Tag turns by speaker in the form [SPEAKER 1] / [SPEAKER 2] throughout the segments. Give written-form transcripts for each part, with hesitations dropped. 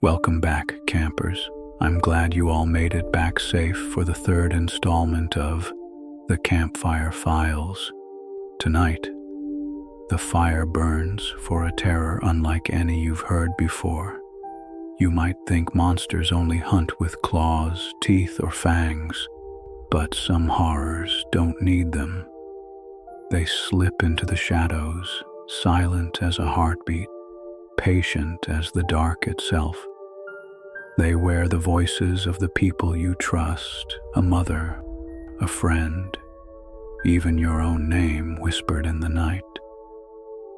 [SPEAKER 1] Welcome back, campers. I'm glad you all made it back safe for the third installment of the Campfire Files. Tonight, the fire burns for a terror unlike any you've heard before. You might think monsters only hunt with claws, teeth, or fangs, but some horrors don't need them. They slip into the shadows, silent as a heartbeat, patient as the dark itself. They wear the voices of the people you trust, a mother, a friend, even your own name whispered in the night.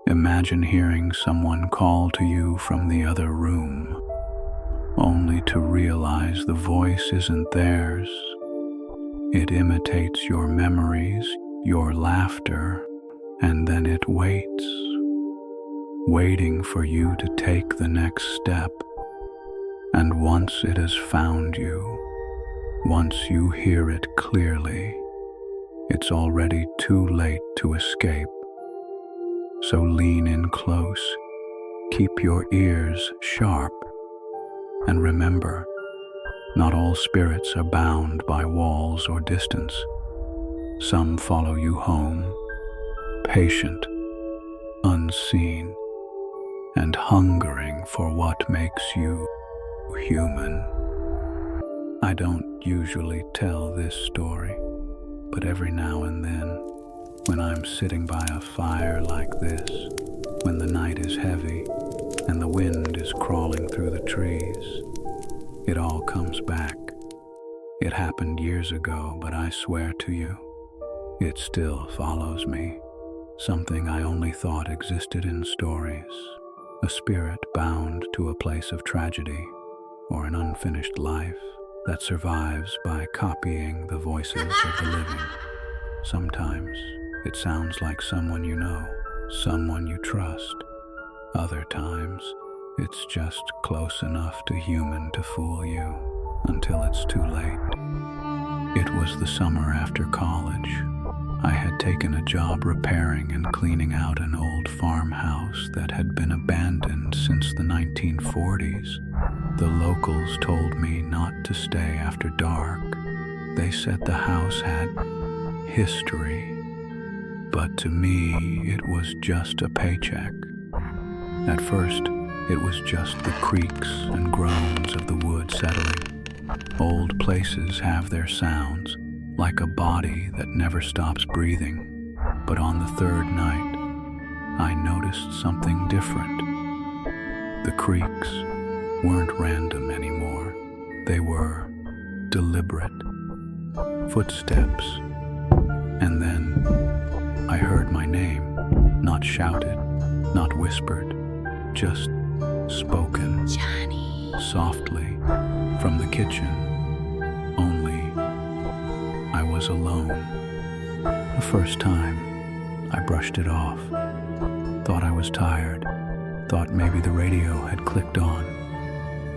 [SPEAKER 1] Imagine hearing someone call to you from the other room, only to realize the voice isn't theirs. It imitates your memories, your laughter, and then it waits, waiting for you to take the next step. And once it has found you, once you hear it clearly, it's already too late to escape. So lean in close, keep your ears sharp, and remember, not all spirits are bound by walls or distance. Some follow you home, patient, unseen, and hungering for what makes you human. I don't usually tell this story, but every now and then, when I'm sitting by a fire like this, when the night is heavy and the wind is crawling through the trees, it all comes back. It happened years ago, but I swear to you, it still follows me. Something I only thought existed in stories, a spirit bound to a place of tragedy, or an unfinished life that survives by copying the voices of the living. Sometimes it sounds like someone you know, someone you trust. Other times, it's just close enough to human to fool you until it's too late. It was the summer after college. I had taken a job repairing and cleaning out an old farmhouse that had been abandoned since the 1940s. The locals told me not to stay after dark. They said the house had history, but to me it was just a paycheck. At first, it was just the creaks and groans of the wood settling. Old places have their sounds, like a body that never stops breathing. But on the third night, I noticed something different. The creaks weren't random anymore. They were deliberate. Footsteps. And then I heard my name, not shouted, not whispered, just spoken.
[SPEAKER 2] Johnny.
[SPEAKER 1] Softly from the kitchen. Only I was alone. The first time, I brushed it off. Thought I was tired. Thought maybe the radio had clicked on.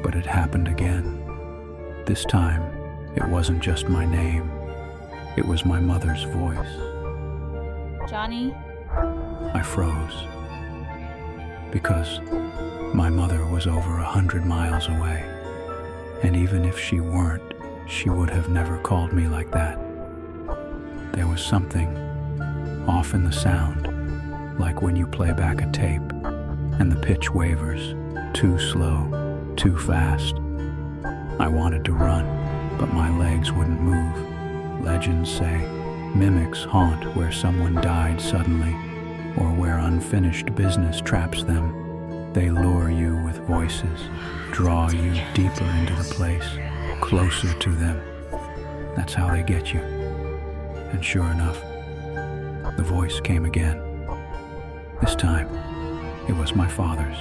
[SPEAKER 1] But it happened again. This time, it wasn't just my name. It was my mother's voice.
[SPEAKER 2] Johnny?
[SPEAKER 1] I froze. Because my mother was over 100 miles away. And even if she weren't, she would have never called me like that. There was something off in the sound, like when you play back a tape and the pitch wavers, too slow, too fast. I wanted to run, but my legs wouldn't move. Legends say mimics haunt where someone died suddenly, or where unfinished business traps them. They lure you with voices, draw you deeper into the place, closer to them. That's how they get you. And sure enough, the voice came again. This time, it was my father's.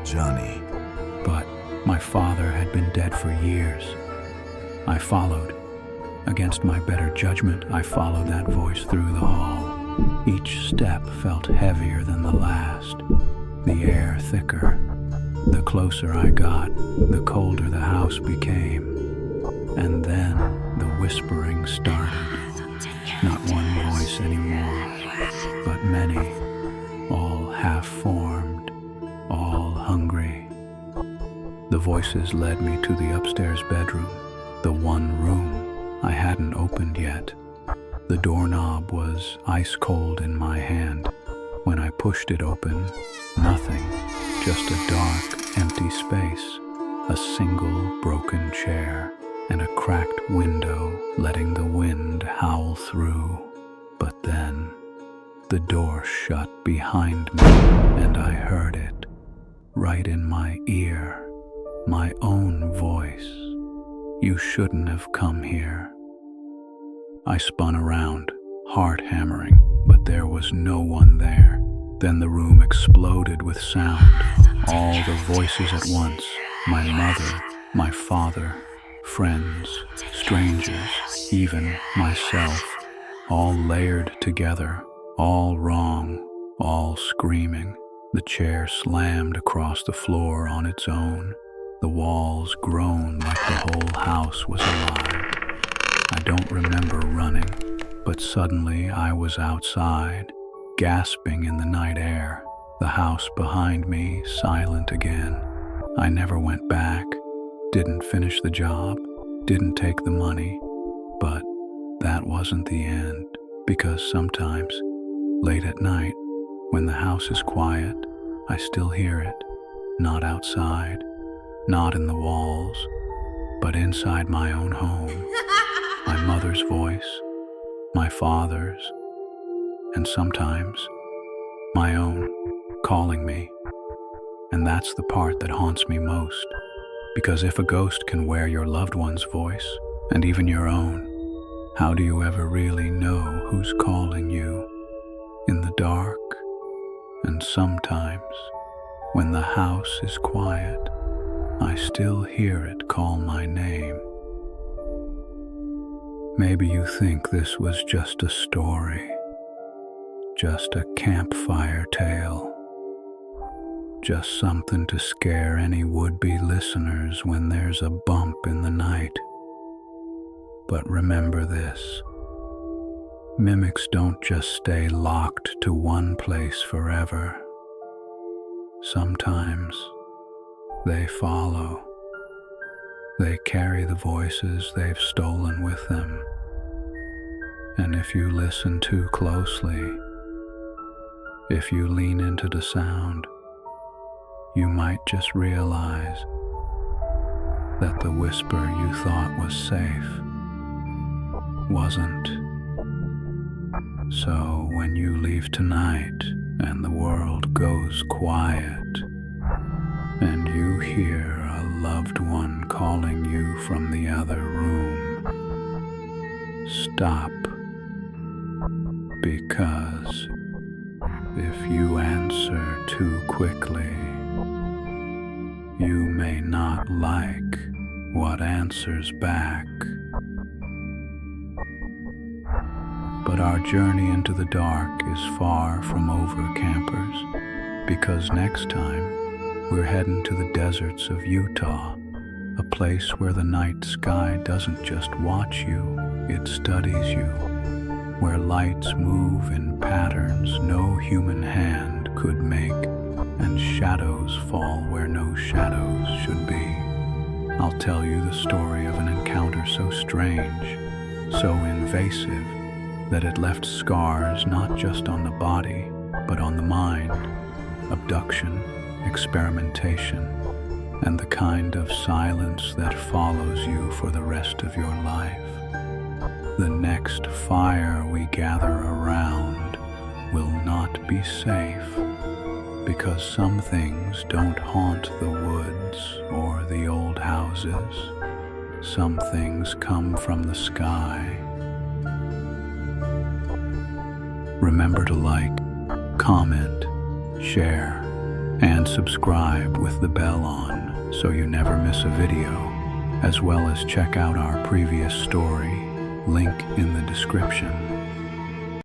[SPEAKER 3] Johnny.
[SPEAKER 1] But my father had been dead for years. I followed. Against my better judgment, I followed that voice through the hall. Each step felt heavier than the last, the air thicker. The closer I got, the colder the house became. And then the whispering started. Not one voice anymore, but many, all half-formed, all hungry. The voices led me to the upstairs bedroom, the one room I hadn't opened yet. The doorknob was ice cold in my hand. When I pushed it open, nothing, just a dark, empty space, a single broken chair, and a cracked window letting the wind howl through. But then, the door shut behind me, and I heard it, right in my ear, my own voice. You shouldn't have come here. I spun around, heart hammering, but there was no one there. Then the room exploded with sound, all the voices at once, my mother, my father, friends, strangers, even myself, all layered together, all wrong, all screaming. The chair slammed across the floor on its own. The walls groaned like the whole house was alive. I don't remember running, but suddenly I was outside, gasping in the night air, the house behind me silent again. I never went back, didn't finish the job, didn't take the money, but that wasn't the end, because sometimes, late at night, when the house is quiet, I still hear it, not outside, not in the walls, but inside my own home. My mother's voice, my father's, and sometimes my own, calling me. And that's the part that haunts me most, because if a ghost can wear your loved one's voice, and even your own, how do you ever really know who's calling you in the dark? And sometimes, when the house is quiet, I still hear it call my name. Maybe you think this was just a story, just a campfire tale, just something to scare any would-be listeners when there's a bump in the night. But remember this, mimics don't just stay locked to one place forever. Sometimes they follow. They carry the voices they've stolen with them. And if you listen too closely, if you lean into the sound, you might just realize that the whisper you thought was safe wasn't. So when you leave tonight and the world goes quiet, and you hear a loved one calling you from the other room, stop, because if you answer too quickly, you may not like what answers back. But our journey into the dark is far from over, campers, because next time we're heading to the deserts of Utah, a place where the night sky doesn't just watch you, it studies you, where lights move in patterns no human hand could make, and shadows fall where no shadows should be. I'll tell you the story of an encounter so strange, so invasive, that it left scars not just on the body, but on the mind. Abduction, experimentation, and the kind of silence that follows you for the rest of your life. The next fire we gather around will not be safe, because some things don't haunt the woods or the old houses. Some things come from the sky. Remember to like, comment, share, and subscribe with the bell on so you never miss a video, as well as check out our previous story, link in the description.